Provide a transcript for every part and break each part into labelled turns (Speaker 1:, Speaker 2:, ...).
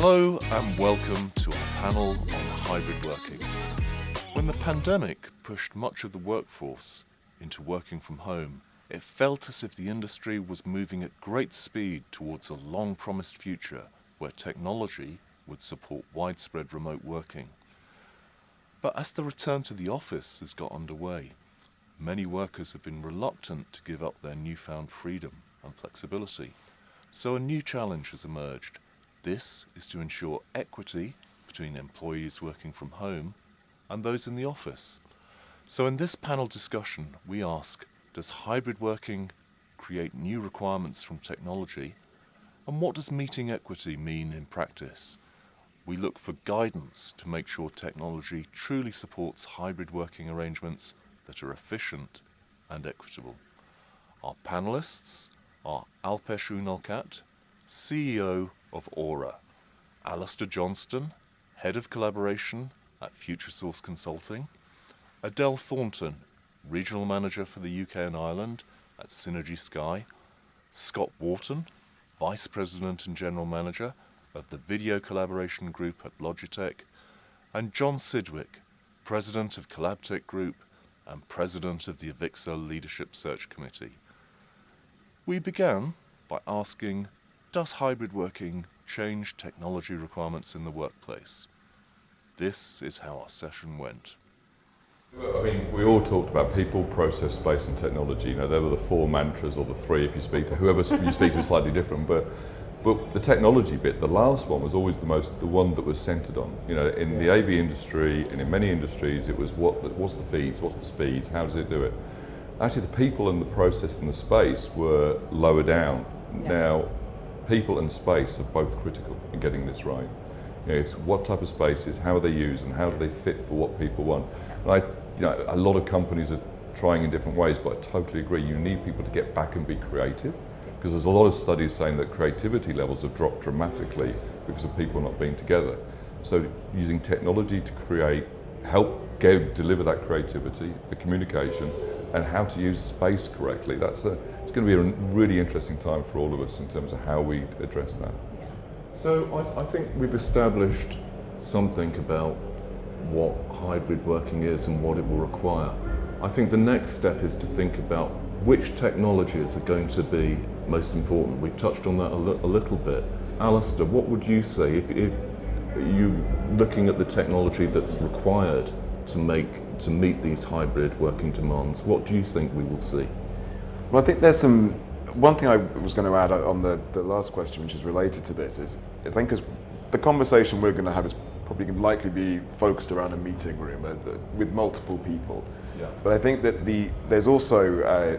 Speaker 1: Hello and welcome to our panel on hybrid working. When the pandemic pushed much of the workforce into working from home, it felt as if the industry was moving at great speed towards a long-promised future where technology would support widespread remote working. But as the return to the office has got underway, many workers have been reluctant to give up their newfound freedom and flexibility. So a new challenge has emerged. This is to ensure equity between employees working from home and those in the office. So in this panel discussion, we ask, does hybrid working create new requirements from technology? And what does meeting equity mean in practice? We look for guidance to make sure technology truly supports hybrid working arrangements that are efficient and equitable. Our panelists are Alpesh Unalkat, CEO of Aura, Alastair Johnston, Head of Collaboration at Futuresource Consulting, Adele Thornton, Regional Manager for the UK and Ireland at Synergy Sky, Scott Wharton, Vice President and General Manager of the Video Collaboration Group at Logitech, and John Sidwick, President of Collabtech Group and President of the Avixa Leadership Search Committee. We began by asking, does hybrid working change technology requirements in the workplace? This is how our session went.
Speaker 2: I mean, we all talked about people, process, space and technology. You know, there were the four mantras, or the three if you speak to whoever you speak to is slightly different. But the technology bit, the last one was always the one that was centered on. You know, in the AV industry and in many industries, it was what's the feeds, what's the speeds, how does it do it? Actually, the people and the process and the space were lower down. Yeah. Now, people and space are both critical in getting this right. You know, it's what type of spaces, how are they used, and how do they fit for what people want. And a lot of companies are trying in different ways, but I totally agree. You need people to get back and be creative, because there's a lot of studies saying that creativity levels have dropped dramatically because of people not being together. So using technology to deliver that creativity, the communication, and how to use space correctly. It's going to be a really interesting time for all of us in terms of how we address that.
Speaker 1: Yeah. So I think we've established something about what hybrid working is and what it will require. I think the next step is to think about which technologies are going to be most important. We've touched on that a little bit. Alastair, what would you say if you looking at the technology that's required to meet these hybrid working demands? What do you think we will see?
Speaker 3: Well, I think there's one thing I was going to add on the last question, which is related to this, is I think because the conversation we're going to have is probably going to likely be focused around a meeting room with multiple people.
Speaker 2: Yeah.
Speaker 3: But I think that there's also,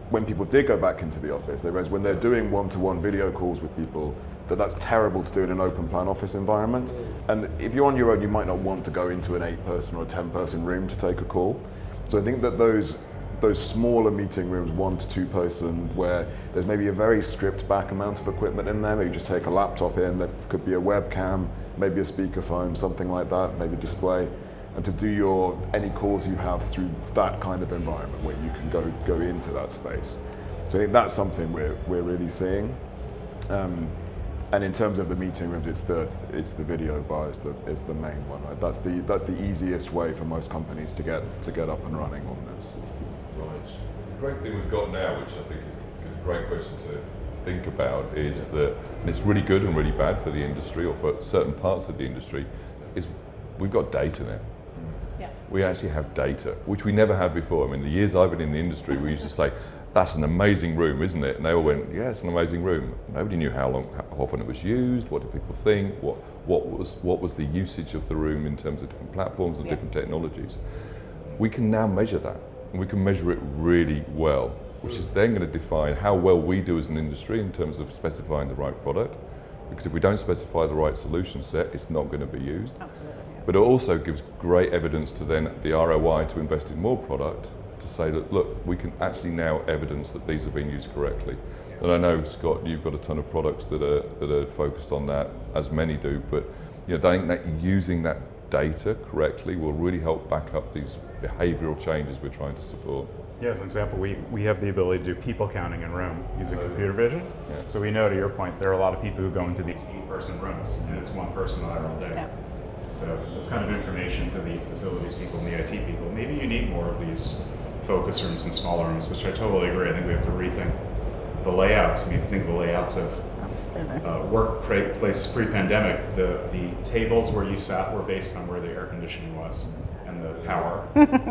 Speaker 3: when people did go back into the office, they realize when they're doing one-to-one video calls with people, that's terrible to do in an open plan office environment. And if you're on your own, you might not want to go into an 8-person or a 10-person room to take a call. So I think that those smaller meeting rooms, 1 to 2 person, where there's maybe a very stripped back amount of equipment in there, maybe just take a laptop in, there could be a webcam, maybe a speakerphone, something like that, maybe a display, and to do any calls you have through that kind of environment where you can go into that space. So I think that's something we're really seeing. And in terms of the meeting rooms, it's the video bar is the main one. Right? That's the easiest way for most companies to get up and running on this.
Speaker 2: Right. The great thing we've got now, which I think is a great question to think about, is that, and it's really good and really bad for the industry or for certain parts of the industry, is we've got data now.
Speaker 4: Yeah.
Speaker 2: We actually have data, which we never had before. I mean, the years I've been in the industry, we used to say, that's an amazing room, isn't it? And they all went, yeah, it's an amazing room. Nobody knew how often it was used, what did people think, what was the usage of the room in terms of different platforms and different technologies. We can now measure that, and we can measure it really well, which is then going to define how well we do as an industry in terms of specifying the right product. Because if we don't specify the right solution set, it's not going to be used.
Speaker 4: Absolutely. Yeah.
Speaker 2: But it also gives great evidence to then the ROI to invest in more product, to say that, look, we can actually now evidence that these are being used correctly. And I know, Scott, you've got a ton of products that are focused on that, as many do, but I think that using that data correctly will really help back up these behavioral changes we're trying to support.
Speaker 4: Yeah, as an example, we have the ability to do people counting in room using computer vision.
Speaker 2: Yeah.
Speaker 4: So we know, to your point, there are a lot of people who go into these 8-person rooms, and it's one person there all day.
Speaker 5: Yeah.
Speaker 4: So it's kind of information to the facilities people and the IT people. Maybe you need more of these focus rooms and smaller rooms, which I totally agree. I think we have to rethink the layouts. I mean, if you think of the layouts of workplace pre-pandemic, the tables where you sat were based on where the air conditioning was and the power.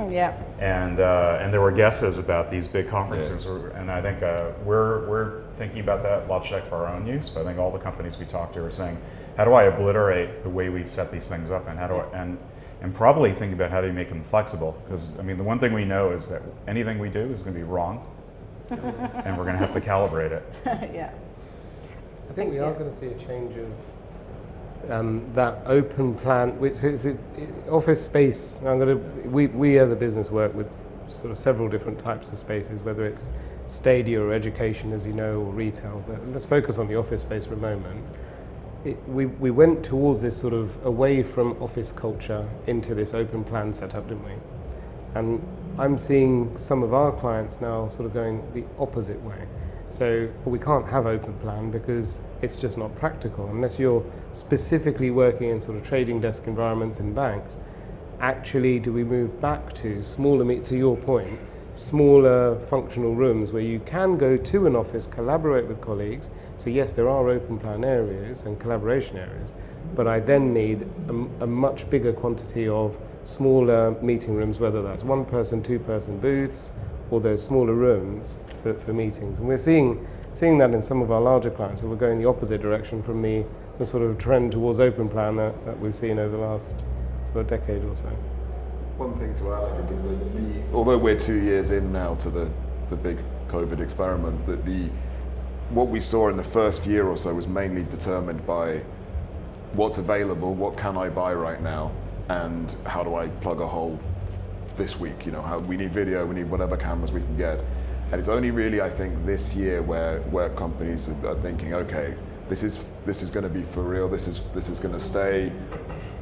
Speaker 5: Yeah.
Speaker 4: And there were guesses about these big conference rooms, and I think we're thinking about that at Logitech for our own use. But I think all the companies we talk to are saying, how do I obliterate the way we've set these things up, and how do and probably think about how do you make them flexible? Because I mean, the one thing we know is that anything we do is going to be wrong, and we're going to have to calibrate it.
Speaker 5: Yeah.
Speaker 6: I think we are going to see a change of that open plan, which is office space. We as a business work with sort of several different types of spaces, whether it's stadia or education, as you know, or retail. But let's focus on the office space for a moment. We went towards this sort of away from office culture into this open plan setup, didn't we? And I'm seeing some of our clients now sort of going the opposite way. So we can't have open plan because it's just not practical unless you're specifically working in sort of trading desk environments in banks. Actually, do we move back to smaller, to your point, smaller functional rooms where you can go to an office, collaborate with colleagues? So yes, there are open plan areas and collaboration areas, but I then need a much bigger quantity of smaller meeting rooms, whether that's 1-person, 2-person booths, or those smaller rooms for meetings. And we're seeing that in some of our larger clients, so we're going the opposite direction from the sort of trend towards open plan that we've seen over the last sort of decade or so.
Speaker 3: One thing to add, I think, is that although we're 2 years in now to the big COVID experiment, that what we saw in the first year or so was mainly determined by what's available, what can I buy right now, and how do I plug a hole this week? You know, how we need video, we need whatever cameras we can get. And it's only really, I think, this year where companies are thinking, okay, this is going to be for real, this is going to stay.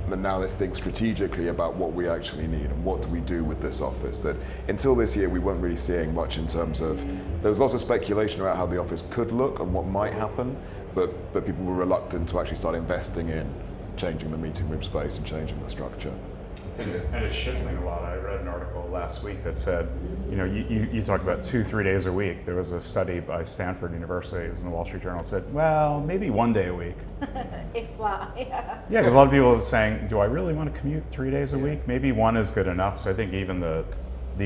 Speaker 3: But now let's think strategically about what we actually need and what do we do with this office. That until this year we weren't really seeing much in terms of, there was lots of speculation about how the office could look and what might happen, but people were reluctant to actually start investing in changing the meeting room space and changing the structure.
Speaker 4: And it's shifting a lot. I read an article last week that said, you know, you talk about 2-3 days a week. There was a study by Stanford University, it was in the Wall Street Journal, it said, well, maybe 1 day a week.
Speaker 5: If that, yeah.
Speaker 4: Yeah, because a lot of people are saying, do I really want to commute 3 days a week? Maybe one is good enough. So I think even the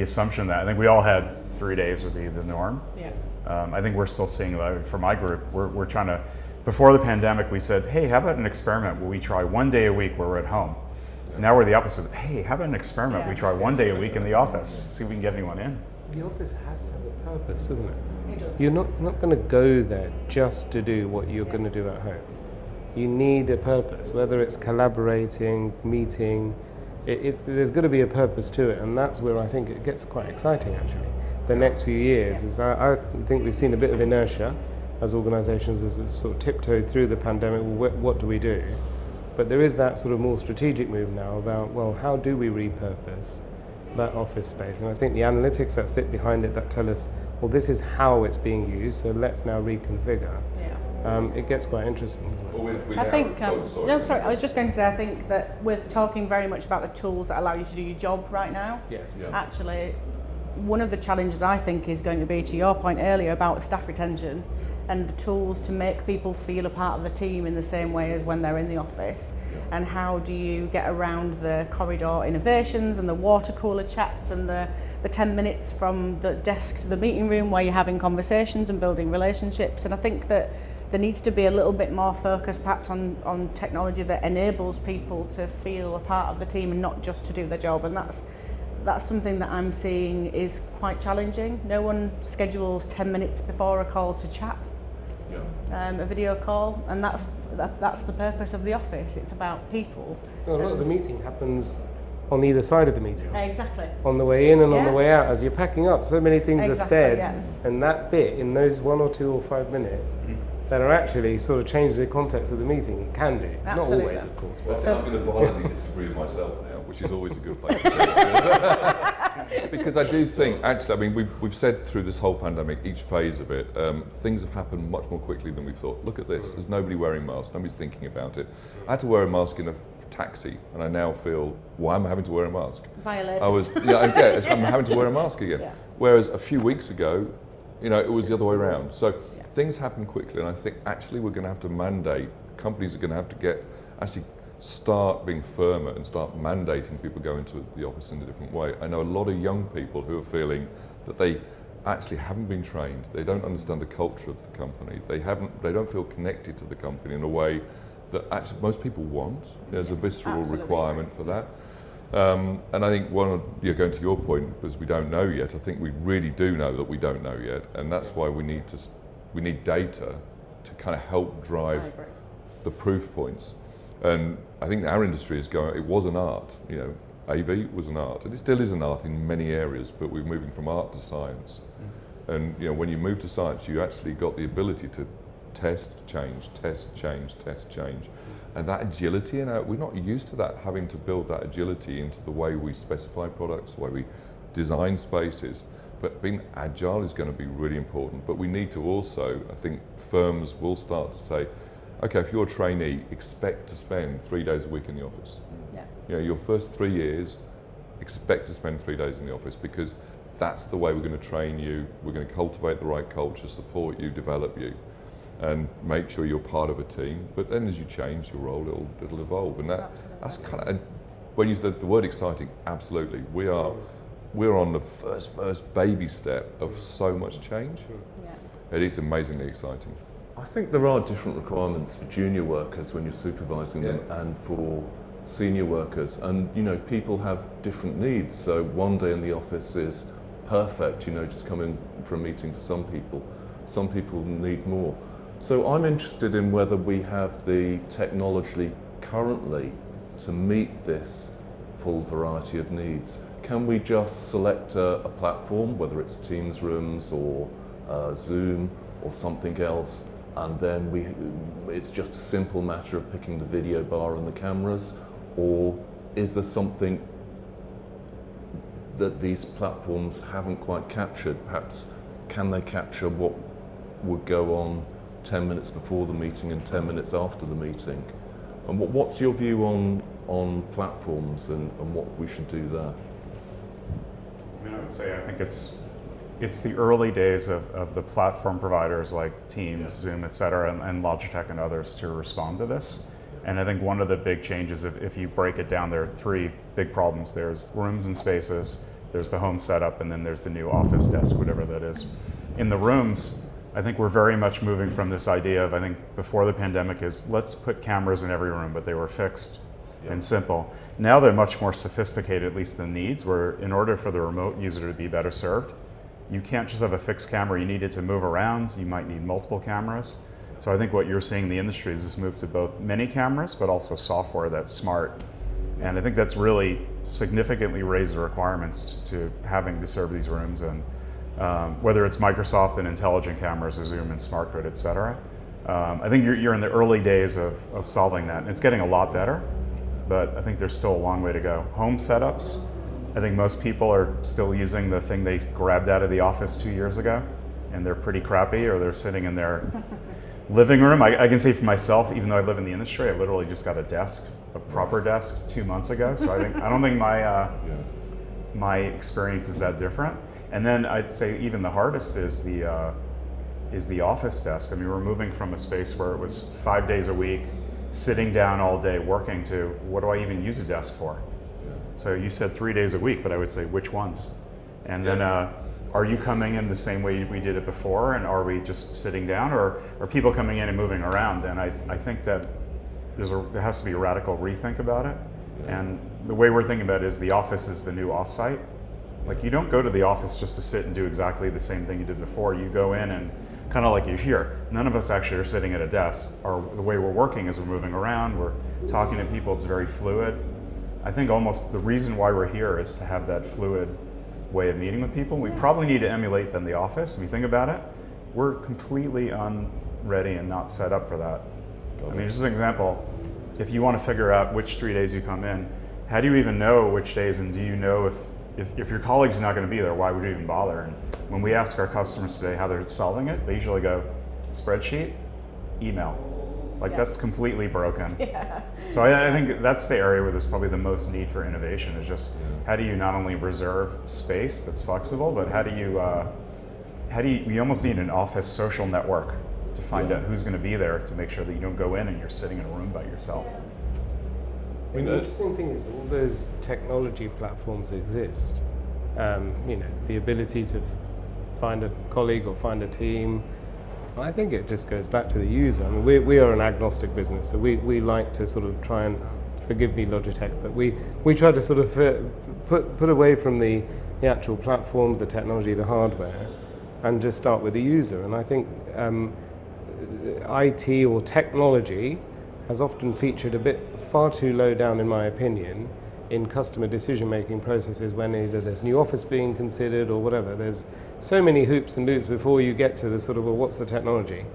Speaker 4: assumption that, I think we all had 3 days would be the norm.
Speaker 5: Yeah.
Speaker 4: I think we're still seeing that. For my group, we're trying to, before the pandemic, we said, hey, how about an experiment where we try 1 day a week where we're at home? Now we're the opposite. Hey, how about an experiment?
Speaker 5: Yeah.
Speaker 4: We try 1 day a week in the office, see if we can get anyone in.
Speaker 6: The office has to have a purpose, doesn't it?
Speaker 5: It does.
Speaker 6: You're not going to go there just to do what you're going to do at home. You need a purpose, whether it's collaborating, meeting. There's got to be a purpose to it, and that's where I think it gets quite exciting. Actually, the next few years is I think we've seen a bit of inertia as organisations as sort of tiptoed through the pandemic. Well, what do we do? But there is that sort of more strategic move now about, well, how do we repurpose that office space? And I think the analytics that sit behind it that tell us, well, this is how it's being used, so let's now reconfigure.
Speaker 5: Yeah.
Speaker 6: It gets quite interesting, doesn't it?
Speaker 5: I think, I was just going to say, I think that we're talking very much about the tools that allow you to do your job right now.
Speaker 6: Yes.
Speaker 2: Yeah.
Speaker 5: Actually, one of the challenges I think is going to be, to your point earlier about staff retention and the tools to make people feel a part of the team in the same way as when they're in the office. And how do you get around the corridor innovations and the water cooler chats and the 10 minutes from the desk to the meeting room where you're having conversations and building relationships. And I think that there needs to be a little bit more focus perhaps on technology that enables people to feel a part of the team and not just to do their job. And that's something that I'm seeing is quite challenging. No one schedules 10 minutes before a call to chat. A video call, and that's the purpose of the office. It's about people.
Speaker 6: Well, a lot of the meeting happens on either side of the meeting.
Speaker 5: Exactly.
Speaker 6: On the way in and on the way out, as you're packing up. So many things are said,
Speaker 5: yeah.
Speaker 6: and that bit in those 1 or 2 or 5 minutes that are actually sort of change the context of the meeting. It can do. Not
Speaker 5: Absolutely.
Speaker 6: always, of course.
Speaker 2: Well,
Speaker 6: But
Speaker 2: I'm going to violently disagree with myself now, which is always a good place to be. Because I do think, actually, I mean, we've said through this whole pandemic, each phase of it, things have happened much more quickly than we thought. Look at this, there's nobody wearing masks, nobody's thinking about it. I had to wear a mask in a taxi, and I now feel, why am I having to wear a mask?
Speaker 5: Violations.
Speaker 2: I'm having to wear a mask again.
Speaker 5: Yeah.
Speaker 2: Whereas a few weeks ago, it was the other way around. So things happen quickly, and I think actually we're going to have to mandate, companies are going to have to start being firmer and start mandating people go into the office in a different way. I know a lot of young people who are feeling that they actually haven't been trained, they don't understand the culture of the company, they don't feel connected to the company in a way that actually most people want. There's a visceral requirement for that. And I think going to your point, because we don't know yet, I think we really do know that we don't know yet, and that's why we need data to kind of help drive the proof points. And I think our industry is going, it was an art, AV was an art, and it still is an art in many areas, but we're moving from art to science. And when you move to science, you actually got the ability to test, change, and that agility, we're not used to that, having to build that agility into the way we specify products, the way we design spaces. But being agile is going to be really important. But we need to also, I think firms will start to say, okay, if you're a trainee, expect to spend 3 days a week in the office. Your first 3 years, expect to spend 3 days in the office, because that's the way we're going to train you, we're going to cultivate the right culture, support you, develop you, and make sure you're part of a team. But then as you change your role, it'll evolve. And that's kind of, and when you said the word exciting, absolutely. We're on the first baby step of so much change. It is amazingly exciting.
Speaker 1: I think there are different requirements for junior workers when you're supervising them, and for senior workers. And people have different needs. So one day in the office is perfect, just coming for a meeting for some people. Some people need more. So I'm interested in whether we have the technology currently to meet this full variety of needs. Can we just select a platform, whether it's Teams rooms or Zoom or something else, and then it's just a simple matter of picking the video bar and the cameras? Or is there something that these platforms haven't quite captured? Perhaps can they capture what would go on 10 minutes before the meeting and 10 minutes after the meeting? And what's your view on platforms and what we should do there?
Speaker 4: I would say I think it's the early days of the platform providers like Teams, Zoom, et cetera, and Logitech and others to respond to this. And I think one of the big changes, if you break it down, there are three big problems. There's rooms and spaces, there's the home setup, and then there's the new office desk, whatever that is. In the rooms, I think we're very much moving from this idea of, I think before the pandemic, is let's put cameras in every room, but they were fixed and simple. Now they're much more sophisticated, at least the needs, where in order for the remote user to be better served, you can't just have a fixed camera, you need it to move around, you might need multiple cameras. So I think what you're seeing in the industry is this move to both many cameras, but also software that's smart. And I think that's really significantly raised the requirements to having to serve these rooms, and whether it's Microsoft and intelligent cameras or Zoom and Smart Grid, et cetera. I think you're in the early days of solving that. And it's getting a lot better, but I think there's still a long way to go. Home setups, I think most people are still using the thing they grabbed out of the office 2 years ago, and they're pretty crappy, or they're sitting in their living room. I can say for myself, even though I live in the industry, I literally just got a proper desk 2 months ago. So I don't think my experience is that different. And then I'd say even the hardest is the office desk. I mean, we're moving from a space where it was 5 days a week, sitting down all day working, to what do I even use a desk for? So you said 3 days a week, but I would say which ones? And then are you coming in the same way we did it before, and are we just sitting down, or are people coming in and moving around? And I think that there has to be a radical rethink about it. And the way we're thinking about it is the office is the new offsite. Like, you don't go to the office just to sit and do exactly the same thing you did before. You go in and kind of like you're here. None of us actually are sitting at a desk. The way we're working is we're moving around, we're talking to people, it's very fluid. I think almost the reason why we're here is to have that fluid way of meeting with people. We probably need to emulate that in the office. If you think about it, we're completely ready and not set up for that. I mean, just an example, if you want to figure out which 3 days you come in, how do you even know which days, and do you know if your colleague's not going to be there, why would you even bother? And when we ask our customers today how they're solving it, they usually go, spreadsheet, email. Like that's completely broken. Yeah. So I think that's the area where there's probably the most need for innovation, is just how do you not only reserve space that's flexible, but how do you almost need an office social network to find out who's going to be there, to make sure that you don't go in and you're sitting in a room by yourself.
Speaker 6: The interesting thing is all those technology platforms exist. The ability to find a colleague or find a team. I think it just goes back to the user. I mean, we are an agnostic business, so we like to sort of try and, forgive me Logitech, but we try to sort of put away from the actual platforms, the technology, the hardware, and just start with the user. And I think IT or technology has often featured a bit far too low down, in my opinion, in customer decision-making processes when either there's new office being considered or whatever. There's so many hoops and loops before you get to the sort of, well, what's the technology?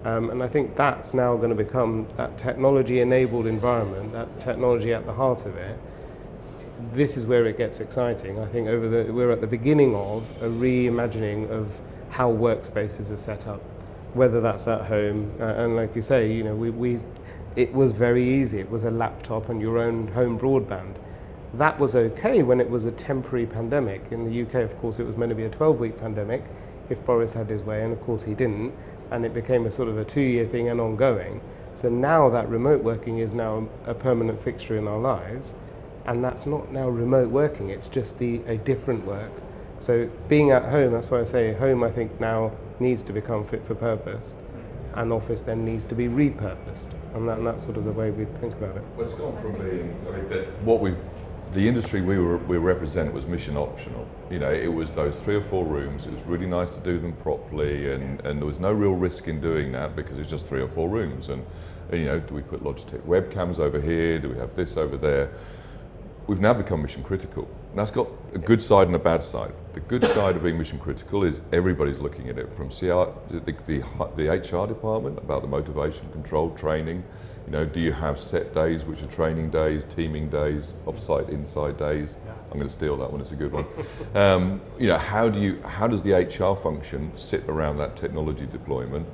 Speaker 6: And I think that's now going to become that technology-enabled environment, that technology at the heart of it. This is where it gets exciting. I think we're at the beginning of a reimagining of how workspaces are set up, whether that's at home, and like you say, it was very easy. It was a laptop and your own home broadband. That was okay when it was a temporary pandemic. In the UK, of course, it was meant to be a 12-week pandemic if Boris had his way, and of course he didn't, and it became a sort of a 2-year thing and ongoing. So now that remote working is now a permanent fixture in our lives, and that's not now remote working, it's just a different work. So being at home, that's why I say home, I think now needs to become fit for purpose, and office then needs to be repurposed, and that's sort of the way we think about it.
Speaker 2: Well, it's gone from being, the industry we represent was mission optional. It was those 3 or 4 rooms. It was really nice to do them properly, and there was no real risk in doing that because it's just 3 or 4 rooms. And do we put Logitech webcams over here? Do we have this over there? We've now become mission critical. And that's got a good side and a bad side. The good side of being mission critical is everybody's looking at it, from the HR department about the motivation, control, training. Do you have set days which are training days, teaming days, off-site, inside days? I'm going to steal that one, it's a good one. How does the HR function sit around that technology deployment?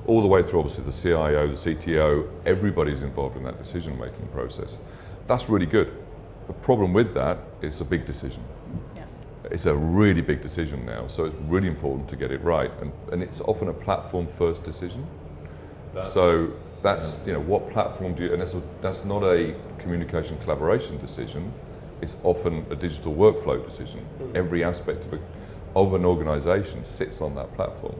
Speaker 2: All the way through, obviously, the CIO, the CTO, everybody's involved in that decision-making process. That's really good. The problem with that is a big decision. Yeah. It's a really big decision now, so it's really important to get it right. And it's often a platform-first decision. That's what platform do you, and that's not a communication collaboration decision, it's often a digital workflow decision. Every aspect of an organization sits on that platform.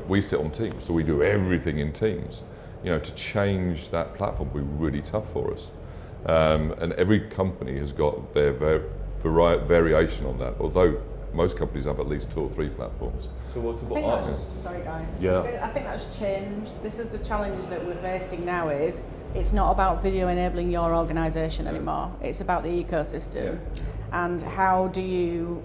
Speaker 2: We sit on Teams, so we do everything in Teams. To change that platform will be really tough for us. And every company has got their variation on that, although most companies have at least 2 or 3 platforms.
Speaker 5: So sorry guys. I think that's changed. This is the challenge that we're facing now, is it's not about video enabling your organisation anymore. It's about the ecosystem. Yeah. And how do you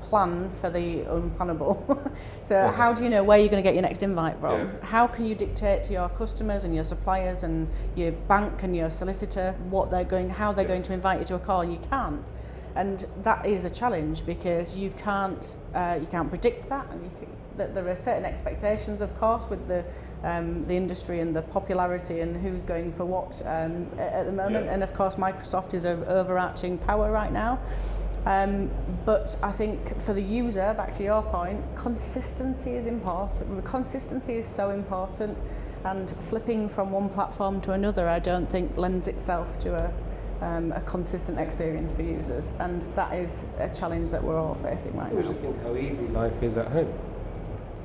Speaker 5: plan for the unplannable? So how do you know where you're going to get your next invite from? Yeah. How can you dictate to your customers and your suppliers and your bank and your solicitor how they're going to invite you to a call? You can't. And that is a challenge, because you can't predict that, and there are certain expectations, of course, with the industry and the popularity and who's going for what at the moment. Yeah. And of course, Microsoft is an overarching power right now. But I think for the user, back to your point, consistency is important. Consistency is so important, and flipping from one platform to another, I don't think lends itself to a consistent experience for users, and that is a challenge that we're all facing right now.
Speaker 6: Just think how easy life is at home.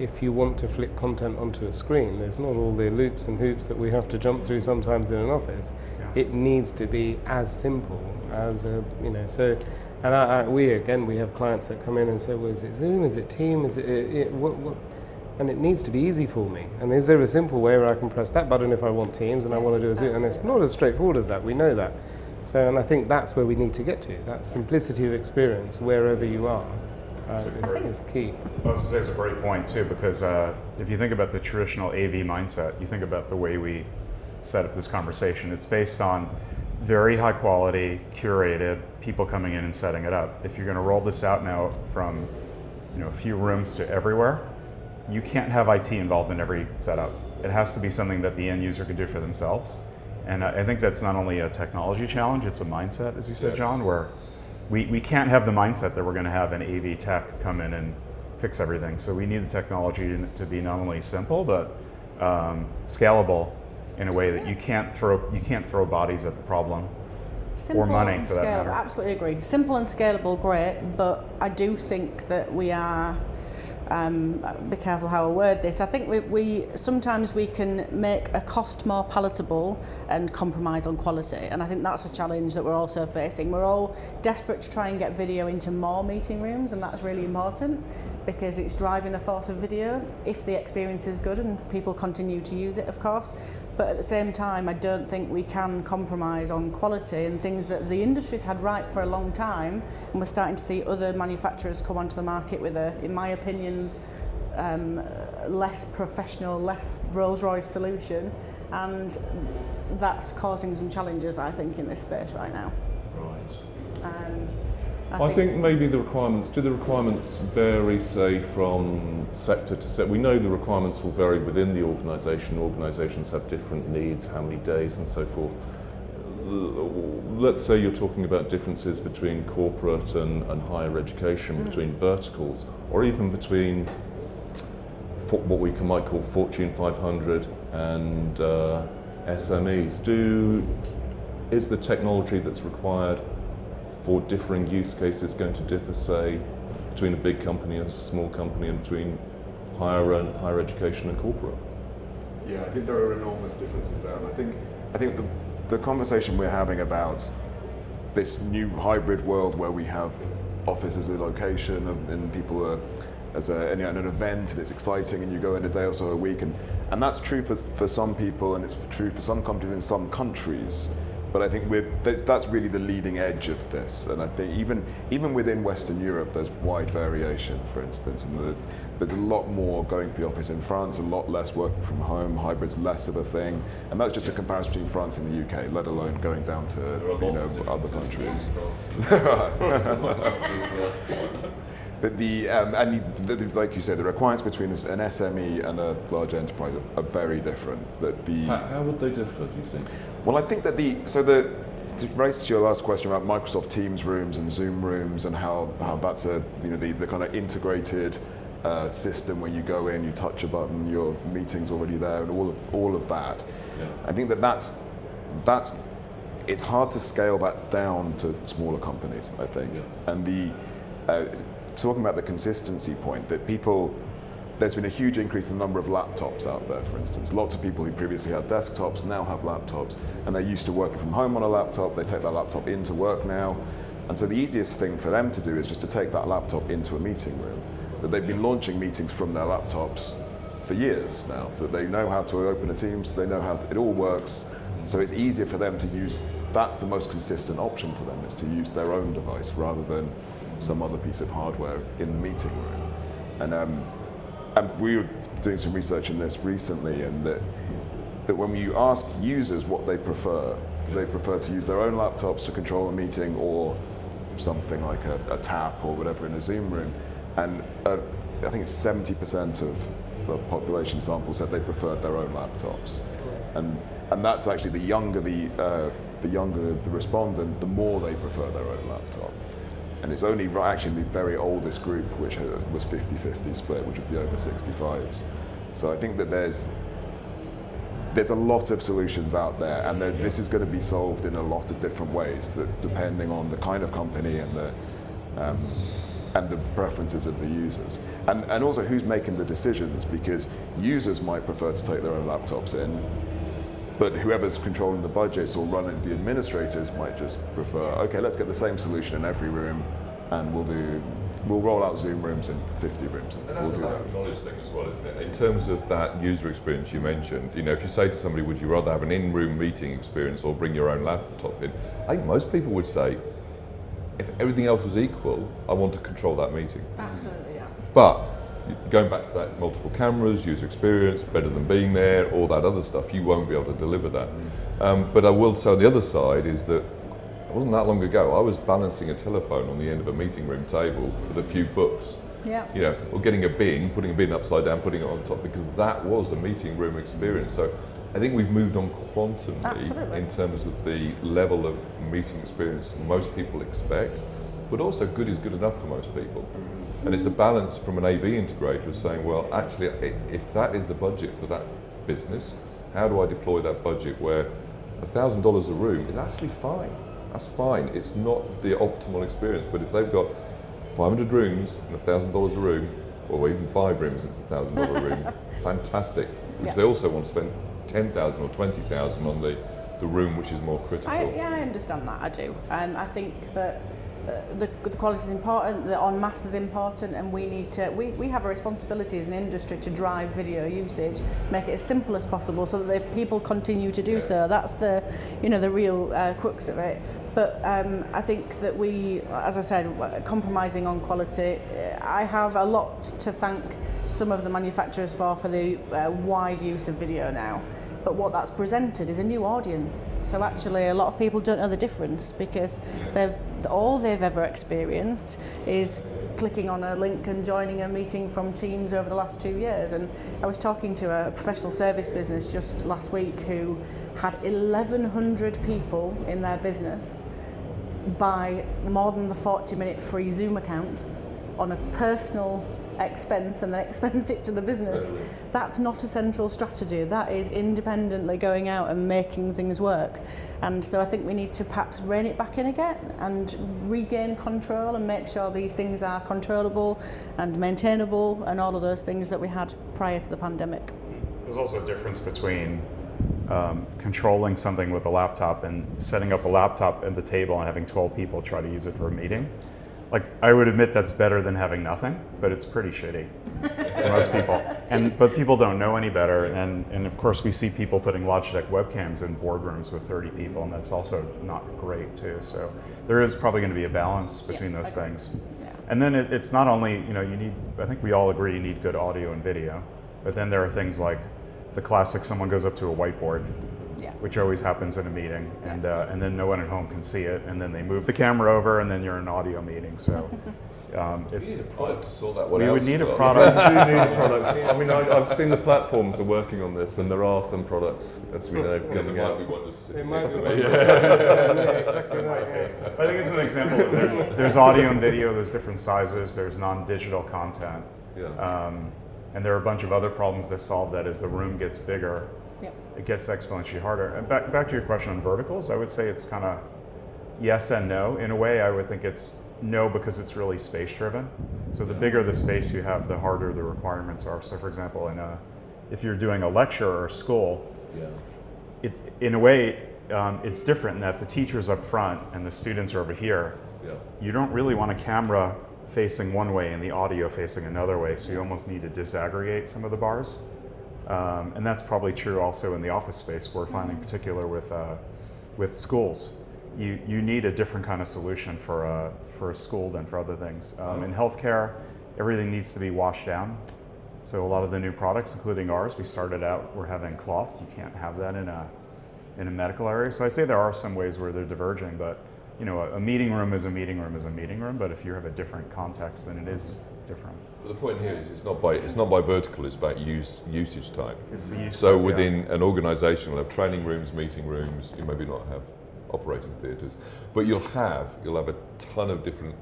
Speaker 6: If you want to flick content onto a screen, there's not all the loops and hoops that we have to jump through sometimes in an office. Yeah. It needs to be as simple as So, and we have clients that come in and say, well, is it Zoom? Is it Team? Is it what? And it needs to be easy for me. And is there a simple way where I can press that button if I want Teams and I want to do a Zoom? And it's not as straightforward as that. We know that. So, and I think that's where we need to get to, that simplicity of experience wherever you are. is key.
Speaker 4: I was going to say it's a great point too, because if you think about the traditional AV mindset, you think about the way we set up this conversation. It's based on very high quality, curated people coming in and setting it up. If you're going to roll this out now from a few rooms to everywhere, you can't have IT involved in every setup. It has to be something that the end user can do for themselves. And I think that's not only a technology challenge, it's a mindset, as you said, John, where we can't have the mindset that we're going to have an AV tech come in and fix everything. So we need the technology to be not only simple, but scalable in a way that you can't throw bodies at the problem.
Speaker 5: Simple
Speaker 4: or money
Speaker 5: and
Speaker 4: for that
Speaker 5: scalable,
Speaker 4: matter.
Speaker 5: absolutely agree. Simple and scalable, great, but I do think that we are, be careful how I word this, I think we sometimes we can make a cost more palatable and compromise on quality, and I think that's a challenge that we're also facing. We're all desperate to try and get video into more meeting rooms, and that's really important because it's driving the force of video if the experience is good and people continue to use it, of course. But at the same time, I don't think we can compromise on quality and things that the industry's had right for a long time, and we're starting to see other manufacturers come onto the market with a, in my opinion, less professional, less Rolls-Royce solution, and that's causing some challenges, I think, in this space right now.
Speaker 1: Right. I think maybe do the requirements vary, say, from sector to sector? We know the requirements will vary within the organisation. Organisations have different needs, how many days and so forth. Let's say you're talking about differences between corporate and higher education, between verticals, or even between what we might call Fortune 500 and SMEs. Is the technology that's required for differing use cases going to differ, say, between a big company and a small company, and between higher education and corporate?
Speaker 3: Yeah, I think there are enormous differences there, and I think the conversation we're having about this new hybrid world where we have office as a location and people are as an event and it's exciting and you go in a day or so a week, and that's true for some people and it's true for some companies in some countries. But I think that's really the leading edge of this, and I think even within Western Europe, there's wide variation. For instance, there's a lot more going to the office in France, a lot less working from home. Hybrid's less of a thing, and that's just a comparison between France and the UK, let alone going down to other countries. But like you said, the requirements between an SME and a large enterprise are very different.
Speaker 1: How would they differ, do you think?
Speaker 3: Well, I think that to raise to your last question about Microsoft Teams rooms and Zoom rooms and how that's the kind of integrated system where you go in, you touch a button, your meeting's already there, and all of that. Yeah. I think that's it's hard to scale that down to smaller companies, I think. Yeah. And talking about the consistency point, that there's been a huge increase in the number of laptops out there, for instance. Lots of people who previously had desktops now have laptops, and they're used to working from home on a laptop. They take that laptop into work now. And so the easiest thing for them to do is just to take that laptop into a meeting room. That they've been launching meetings from their laptops for years now, so that they know how to open a Teams, they know how it all works. So it's easier for them to use, that's the most consistent option for them, is to use their own device rather than some other piece of hardware in the meeting room. And we were doing some research in this recently, and that when you ask users what they prefer, do they prefer to use their own laptops to control a meeting or something like a tap or whatever in a Zoom room? And I think it's 70% of the population sample said they preferred their own laptops. And that's actually the younger the respondent, the more they prefer their own laptop. And it's only actually the very oldest group, which was 50-50 split, which was the over 65s. So I think that there's a lot of solutions out there, and this is going to be solved in a lot of different ways, that depending on the kind of company and the preferences of the users, and also who's making the decisions, because users might prefer to take their own laptops in, but whoever's controlling the budgets or running the administrators might just prefer, okay, let's get the same solution in every room, and we'll roll out Zoom rooms in 50 rooms.
Speaker 2: And that's a lack of knowledge thing as well, isn't it? In terms of that user experience you mentioned, if you say to somebody, would you rather have an in-room meeting experience or bring your own laptop in? I think most people would say if everything else was equal, I want to control that meeting.
Speaker 5: Absolutely, yeah.
Speaker 2: But going back to that multiple cameras, user experience, better than being there, all that other stuff, you won't be able to deliver that. But I will say the other side is that it wasn't that long ago, I was balancing a telephone on the end of a meeting room table with a few books.
Speaker 5: Yeah.
Speaker 2: You know, or getting a bin, putting a bin upside down, putting it on top, because that was a meeting room experience. So I think we've moved on quantumly
Speaker 5: Absolutely.
Speaker 2: in terms of the level of meeting experience most people expect, but also good is good enough for most people. And it's a balance from an AV integrator saying, well, actually, if that is the budget for that business, how do I deploy that budget where $1,000 a room is actually fine? That's fine. It's not the optimal experience, but if they've got 500 rooms and $1,000 a room, or even 5 rooms, it's $1,000 a room, fantastic. Because they also want to spend 10,000 or 20,000 on the room which is more critical.
Speaker 5: I understand that, I do. I think that the quality is important, the en masse is important, and we have a responsibility as an industry to drive video usage, make it as simple as possible so that the people continue to do so. That's the real crux of it. But I think that we, as I said, compromising on quality, I have a lot to thank some of the manufacturers for the wide use of video now. But what that's presented is a new audience. So actually a lot of people don't know the difference because all they've ever experienced is clicking on a link and joining a meeting from Teams over the last 2 years. And I was talking to a professional service business just last week who had 1,100 people in their business buy more than the 40-minute free Zoom account on a personal expense and then expense it to the business. That's not a central strategy. That is independently going out and making things work. And so I think we need to perhaps rein it back in again and regain control and make sure these things are controllable and maintainable and all of those things that we had prior to the pandemic.
Speaker 4: There's also a difference between controlling something with a laptop and setting up a laptop at the table and having 12 people try to use it for a meeting. Like, I would admit that's better than having nothing, but it's pretty shitty for most people. But people don't know any better, and of course we see people putting Logitech webcams in boardrooms with 30 people, and that's also not great too. So there is probably going to be a balance between those things.
Speaker 5: Yeah.
Speaker 4: And then it's not only, you need, I think we all agree you need good audio and video, but then there are things like the classic, someone goes up to a whiteboard, which always happens in a meeting, and then no one at home can see it, and then they move the camera over, and then you're in an audio meeting. So it's
Speaker 2: We need a product to sort that one
Speaker 4: we
Speaker 2: out.
Speaker 4: would need a
Speaker 2: Scott.
Speaker 4: product.
Speaker 1: We do need a product. I mean, I've seen the platforms are working on this, and there are some products, as we know,
Speaker 2: There
Speaker 1: coming
Speaker 2: might
Speaker 1: out.
Speaker 2: be one just
Speaker 6: It
Speaker 2: sitting
Speaker 6: might
Speaker 2: next to
Speaker 6: be
Speaker 2: me.
Speaker 6: exactly right. Yes.
Speaker 4: I think it's an example of there's audio and video, there's different sizes, there's non-digital content,
Speaker 2: Yeah.
Speaker 4: and there are a bunch of other problems that solve that. As the room gets bigger, it gets exponentially harder. And back to your question on verticals, I would say it's kind of yes and no. In a way, I would think it's no because it's really space driven. So the bigger the space you have, the harder the requirements are. So for example, if you're doing a lecture or a school, in a way, it's different in that if the teacher's up front and the students are over here, you don't really want a camera facing one way and the audio facing another way. So you almost need to disaggregate some of the bars. And that's probably true also in the office space. We're finding, in particular with schools, you need a different kind of solution for a school than for other things. In healthcare, everything needs to be washed down. So a lot of the new products, including ours, we started out, we're having cloth. You can't have that in a medical area. So I'd say there are some ways where they're diverging, but a meeting room is a meeting room is a meeting room. But if you have a different context, then it is different.
Speaker 2: But the point here is it's not by vertical, it's about usage type.
Speaker 4: It's the use
Speaker 2: So
Speaker 4: type,
Speaker 2: within an organisation, you'll have training rooms, meeting rooms. You maybe not have operating theatres, but you'll have a ton of different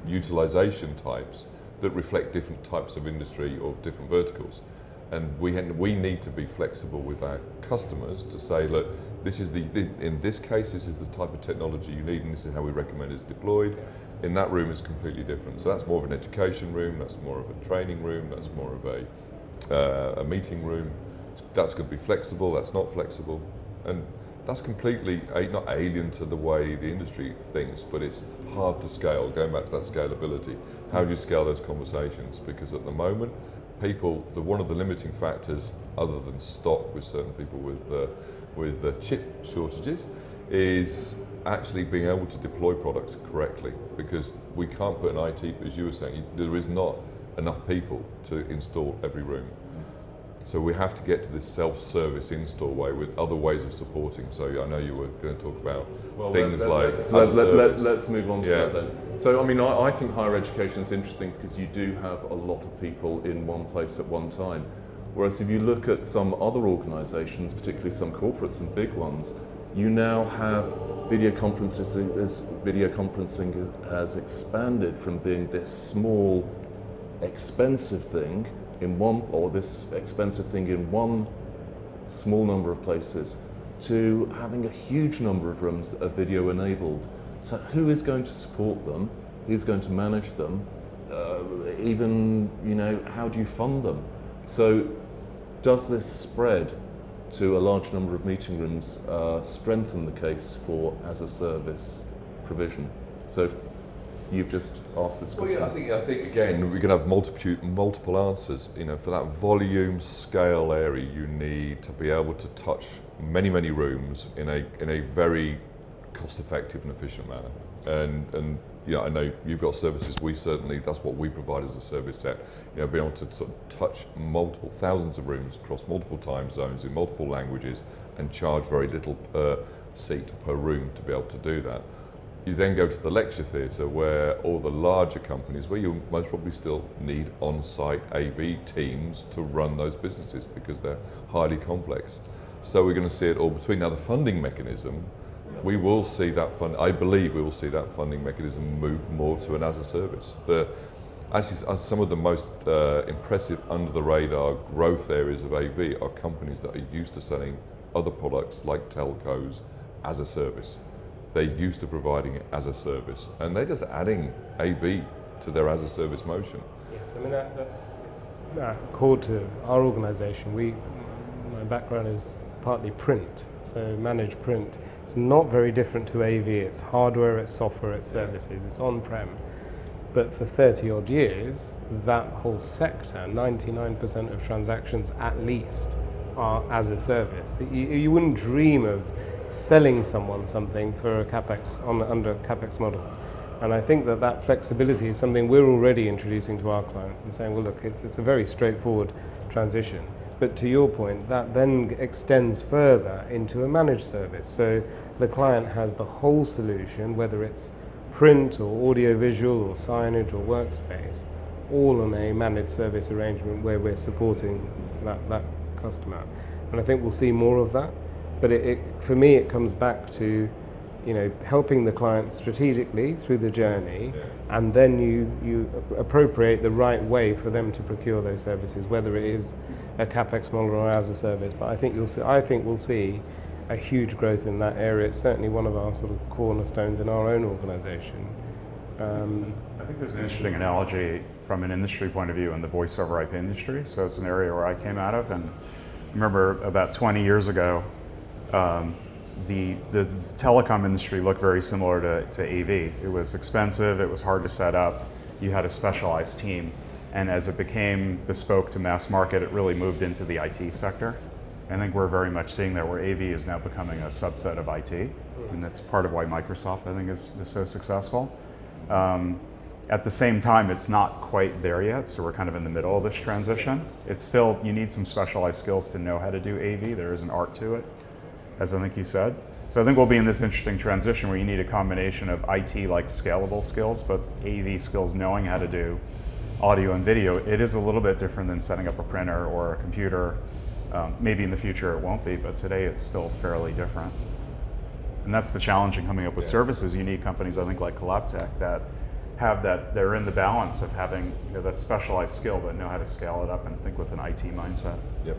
Speaker 2: utilisation types that reflect different types of industry or different verticals. And we need to be flexible with our customers to say, look, this is in this case, this is the type of technology you need, and this is how we recommend it's deployed. In that room, it's completely different. So that's more of an education room, that's more of a training room, that's more of a meeting room. That's going to be flexible, that's not flexible. And that's completely not alien to the way the industry thinks, but it's hard to scale. Going back to that scalability, how do you scale those conversations? Because at the moment, one of the limiting factors, other than stock with certain people with chip shortages, is actually being able to deploy products correctly, because we can't put an IT, as you were saying, there is not enough people to install every room. So we have to get to this self-service install way with other ways of supporting. So I know you were going to talk about things like
Speaker 1: let's move on to that then. So I mean, I think higher education is interesting because you do have a lot of people in one place at one time. Whereas if you look at some other organisations, particularly some corporates and big ones, you now have video conferencing has expanded from being this small, expensive thing in one small number of places to having a huge number of rooms that are video enabled. So who is going to support them? Who's going to manage them? Even, how do you fund them? So does this spread to a large number of meeting rooms strengthen the case for as a service provision? So you've just asked this question.
Speaker 2: Well, yeah, I think again we can have multiple answers. For that volume scale area, you need to be able to touch many rooms in a very cost-effective and efficient manner. And I know you've got services. We certainly, that's what we provide as a service set. Being able to sort of touch multiple thousands of rooms across multiple time zones in multiple languages and charge very little per seat per room to be able to do that. You then go to the lecture theatre, where all the larger companies, where you most probably still need on-site AV teams to run those businesses because they're highly complex. So we're going to see it all between. Now the funding mechanism, we will see that I believe we will see that funding mechanism move more to an as-a-service. Actually, some of the most impressive under-the-radar growth areas of AV are companies that are used to selling other products like telcos as a service. They're used to providing it as a service, and they're just adding AV to their as-a-service motion.
Speaker 6: Yes, I mean that's core to our organisation. My background is partly print, so managed print. It's not very different to AV. It's hardware, it's software, it's services, it's on-prem. But for 30 odd years, that whole sector, 99% of transactions at least, are as a service. You wouldn't dream of selling someone something for a capex under a capex model, and I think that flexibility is something we're already introducing to our clients and saying, well, look, it's a very straightforward transition. But to your point, that then extends further into a managed service. So the client has the whole solution, whether it's print or audio-visual or signage or workspace, all on a managed service arrangement where we're supporting that customer. And I think we'll see more of that. But for me, it comes back to, helping the client strategically through the journey, and then you appropriate the right way for them to procure those services, whether it is a capex model or as a service. But I think we'll see a huge growth in that area. It's certainly one of our sort of cornerstones in our own organisation.
Speaker 4: I think there's an interesting analogy from an industry point of view in the voice over IP industry. So it's an area where I came out of, and I remember about 20 years ago, the telecom industry looked very similar to AV. It was expensive, it was hard to set up, you had a specialized team, and as it became bespoke to mass market, it really moved into the IT sector. I think we're very much seeing that, where AV is now becoming a subset of IT, and that's part of why Microsoft, I think, is so successful. At the same time, it's not quite there yet, so we're kind of in the middle of this transition. It's still, you need some specialized skills to know how to do AV. There is an art to it, as I think you said. So I think we'll be in this interesting transition where you need a combination of IT-like scalable skills, but AV skills, knowing how to do audio and video. It is a little bit different than setting up a printer or a computer. Maybe in the future it won't be, but today it's still fairly different. And that's the challenge in coming up with services. You need companies, I think, like Collabtech that have that, they're in the balance of having that specialized skill, but know how to scale it up and think with an IT mindset.
Speaker 2: Yep.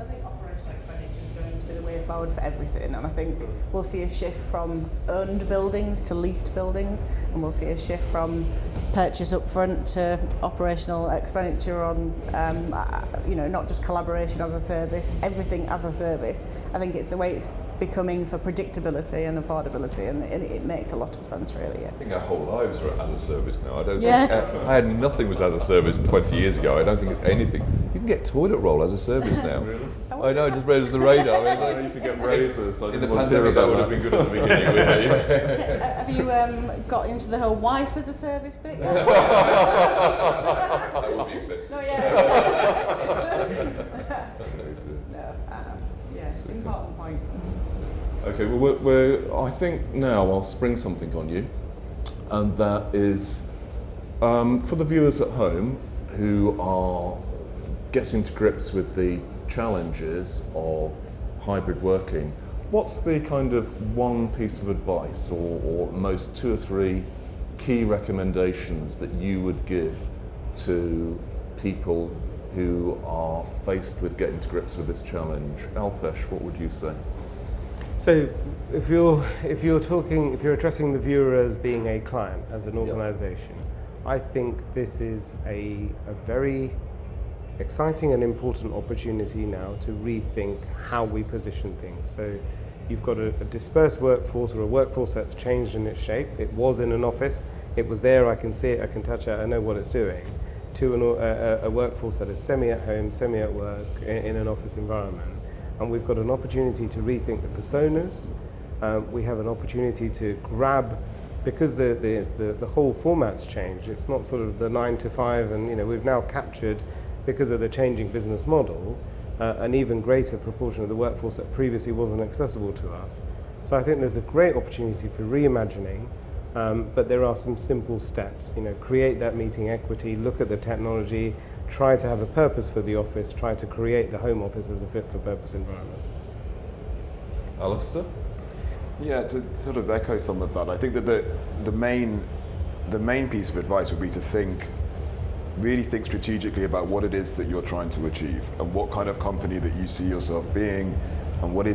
Speaker 5: I think operational expenditure is going to be the way forward for everything, and I think we'll see a shift from owned buildings to leased buildings, and we'll see a shift from purchase upfront to operational expenditure on, not just collaboration as a service, everything as a service. I think it's the way it's becoming for predictability and affordability, and it makes a lot of sense, really.
Speaker 2: I think our whole lives are as a service now. I had nothing was as a service 20 years ago. I don't think it's anything. You can get toilet roll as a service now.
Speaker 5: Oh,
Speaker 2: I know, I just raised the radar. I mean,
Speaker 3: You could get razors. I
Speaker 2: in the
Speaker 3: didn't want to hear
Speaker 2: pandemic, that
Speaker 3: about
Speaker 2: would have been good at the beginning. Really.
Speaker 5: Have you got into the whole wife as a service bit yet?
Speaker 2: That would be expensive.
Speaker 5: Not yet. No, important point.
Speaker 1: Okay, well, I think now I'll spring something on you, and that is for the viewers at home who are getting to grips with the challenges of hybrid working. What's the kind of one piece of advice, or most 2 or 3 key recommendations that you would give to people who are faced with getting to grips with this challenge? Alpesh, what would you say?
Speaker 6: So, if you're addressing the viewer as being a client, as an organisation, I think this is a very exciting and important opportunity now to rethink how we position things. So, you've got a dispersed workforce, or a workforce that's changed in its shape. It was in an office, it was there, I can see it, I can touch it, I know what it's doing, to a workforce that is semi at home, semi at work, in an office environment. And we've got an opportunity to rethink the personas. We have an opportunity to grab, because the whole format's changed. It's not sort of the 9 to 5, and we've now captured, because of the changing business model, an even greater proportion of the workforce that previously wasn't accessible to us. So I think there's a great opportunity for reimagining, but there are some simple steps. Create that meeting equity, look at the technology, try to have a purpose for the office, try to create the home office as a fit-for-purpose environment.
Speaker 1: Alastair?
Speaker 3: Yeah, to sort of echo some of that, I think that the main piece of advice would be to really think strategically about what it is that you're trying to achieve, and what kind of company that you see yourself being, and what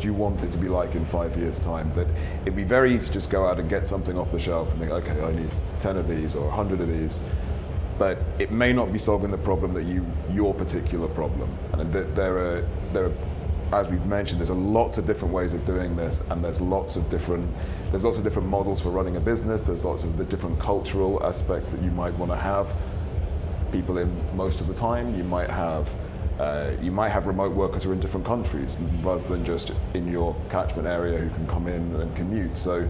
Speaker 3: you want it to be like in 5 years' time. That it'd be very easy to just go out and get something off the shelf and think, okay, I need 10 of these or 100 of these, but it may not be solving the problem that your particular problem. And there are, as we've mentioned, there's lots of different ways of doing this, and there's lots of different models for running a business. There's lots of the different cultural aspects that you might want to have people in most of the time. You might have remote workers who are in different countries rather than just in your catchment area who can come in and commute. So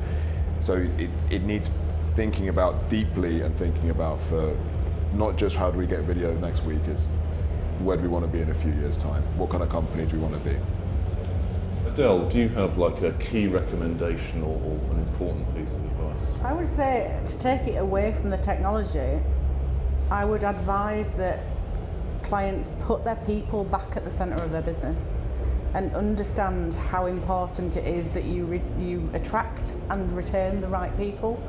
Speaker 3: it needs thinking about deeply, and thinking about for not just how do we get video next week, it's where do we want to be in a few years' time? What kind of company do we want to be?
Speaker 1: Adele, do you have like a key recommendation or an important piece of advice?
Speaker 5: I would say, to take it away from the technology, I would advise that clients put their people back at the centre of their business, and understand how important it is that you attract and retain the right people,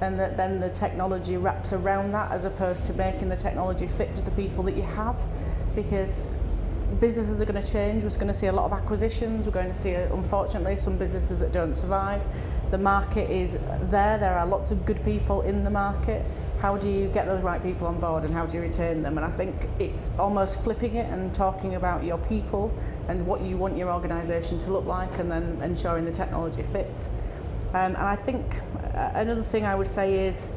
Speaker 5: and that then the technology wraps around that, as opposed to making the technology fit to the people that you have. Because businesses are going to change. We're going to see a lot of acquisitions. We're going to see, unfortunately, some businesses that don't survive. The market is there. There are lots of good people in the market. How do you get those right people on board, and how do you retain them? And I think it's almost flipping it and talking about your people and what you want your organisation to look like, and then ensuring the technology fits. And I think another thing I would say is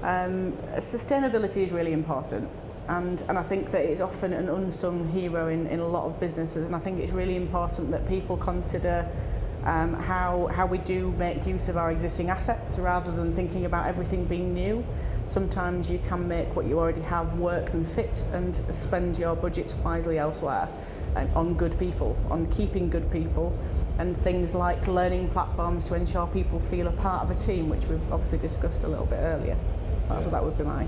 Speaker 5: sustainability is really important. And I think that it's often an unsung hero in a lot of businesses, and I think it's really important that people consider how we do make use of our existing assets, rather than thinking about everything being new. Sometimes you can make what you already have work and fit, and spend your budgets wisely elsewhere, on good people, on keeping good people, and things like learning platforms to ensure people feel a part of a team, which we've obviously discussed a little bit earlier. So that would be my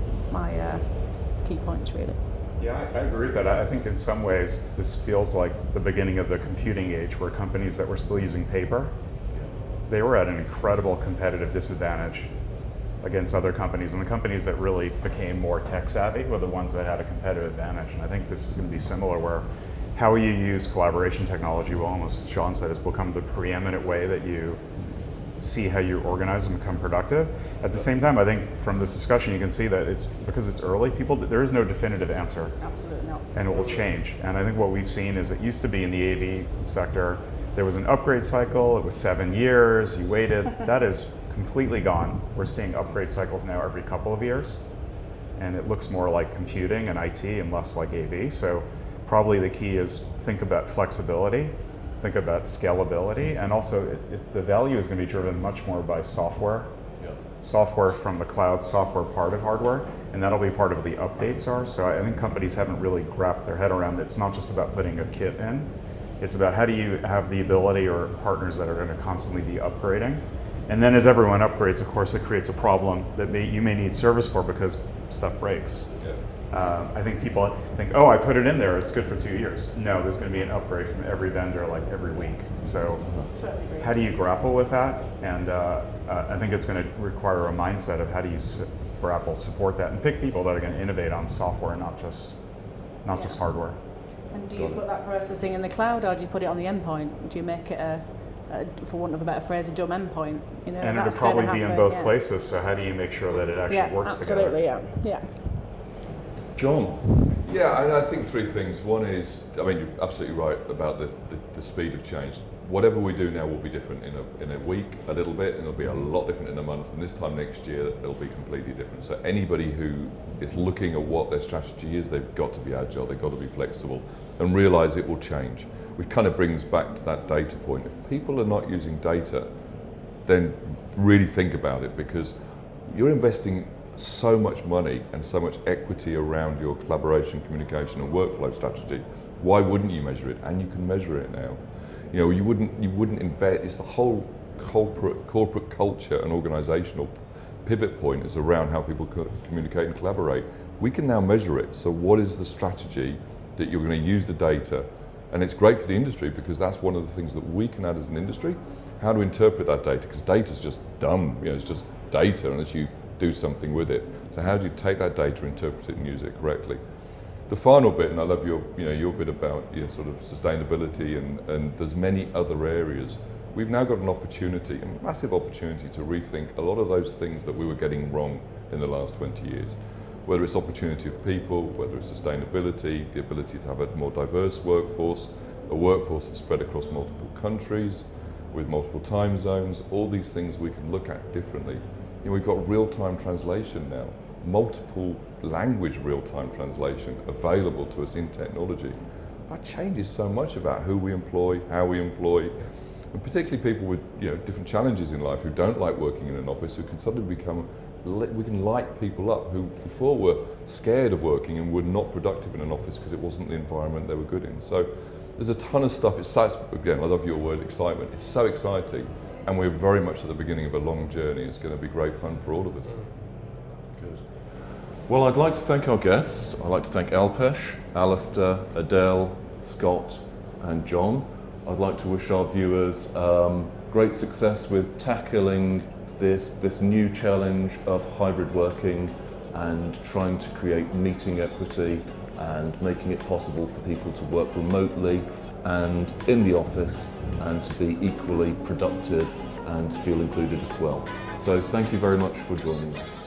Speaker 5: key points, really.
Speaker 4: Yeah, I agree with that. I think in some ways this feels like the beginning of the computing age, where companies that were still using paper, they were at an incredible competitive disadvantage against other companies, and the companies that really became more tech savvy were the ones that had a competitive advantage. And I think this is going to be similar, where how you use collaboration technology will, almost, Sean said, has become the preeminent way that you see how you organize and become productive. At the same time, I think from this discussion you can see that it's because it's early, there is no definitive answer.
Speaker 5: Absolutely not.
Speaker 4: And it will change. And I think what we've seen is, it used to be in the AV sector, there was an upgrade cycle, it was 7 years, you waited. That is completely gone. We're seeing upgrade cycles now every couple of years, and it looks more like computing and IT and less like AV. So probably the key is think about flexibility, think about scalability, and also the value is going to be driven much more by software. Software from the cloud, software part of hardware, and that'll be part of the updates are. So I think companies haven't really wrapped their head around it. It's not just about putting a kit in. It's about how do you have the ability or partners that are going to constantly be upgrading. And then as everyone upgrades, of course, it creates a problem that you may need service for because stuff breaks. I think people think, oh, I put it in there, it's good for 2 years. No, there's going to be an upgrade from every vendor like every week. So how do you grapple with that? And I think it's going to require a mindset of how do you grapple, support that, and pick people that are going to innovate on software, not just hardware.
Speaker 5: And do you put that processing in the cloud, or do you put it on the endpoint? Do you make it for want of a better phrase, a dumb endpoint? You know,
Speaker 4: and it'll probably be in both places. So how do you make sure that it actually works together?
Speaker 5: Absolutely, yeah.
Speaker 1: John?
Speaker 2: Yeah, and I think three things. One is, I mean, you're absolutely right about the speed of change. Whatever we do now will be different in a week, a little bit, and it'll be a lot different in a month, and this time next year it'll be completely different. So anybody who is looking at what their strategy is, they've got to be agile, they've got to be flexible, and realise it will change. Which kind of brings back to that data point. If people are not using data, then really think about it, because you're investing so much money and so much equity around your collaboration, communication, and workflow strategy. Why wouldn't you measure it? And you can measure it now. You know, you wouldn't invest. It's the whole corporate culture and organizational pivot point is around how people communicate and collaborate. We can now measure it. So what is the strategy that you're going to use the data? And it's great for the industry, because that's one of the things that we can add as an industry, how to interpret that data, because data's just dumb, you know, it's just data unless you do something with it. So how do you take that data, interpret it, and use it correctly? The final bit, and I love your bit about sort of sustainability, and there's many other areas. We've now got an opportunity, a massive opportunity, to rethink a lot of those things that we were getting wrong in the last 20 years. Whether it's opportunity of people, whether it's sustainability, the ability to have a more diverse workforce, a workforce that's spread across multiple countries, with multiple time zones, all these things we can look at differently. You know, we've got real-time translation now, multiple language real-time translation available to us in technology. That changes so much about who we employ, how we employ, and particularly people with different challenges in life who don't like working in an office, who can suddenly we can light people up who before were scared of working and were not productive in an office because it wasn't the environment they were good in. So there's a ton of stuff. Again, I love your word, excitement. It's so exciting, and we're very much at the beginning of a long journey. It's going to be great fun for all of us.
Speaker 1: Good. Well, I'd like to thank our guests. I'd like to thank Alpesh, Alastair, Adele, Scott, and John. I'd like to wish our viewers great success with tackling this new challenge of hybrid working and trying to create meeting equity and making it possible for people to work remotely and in the office and to be equally productive and feel included as well. So thank you very much for joining us.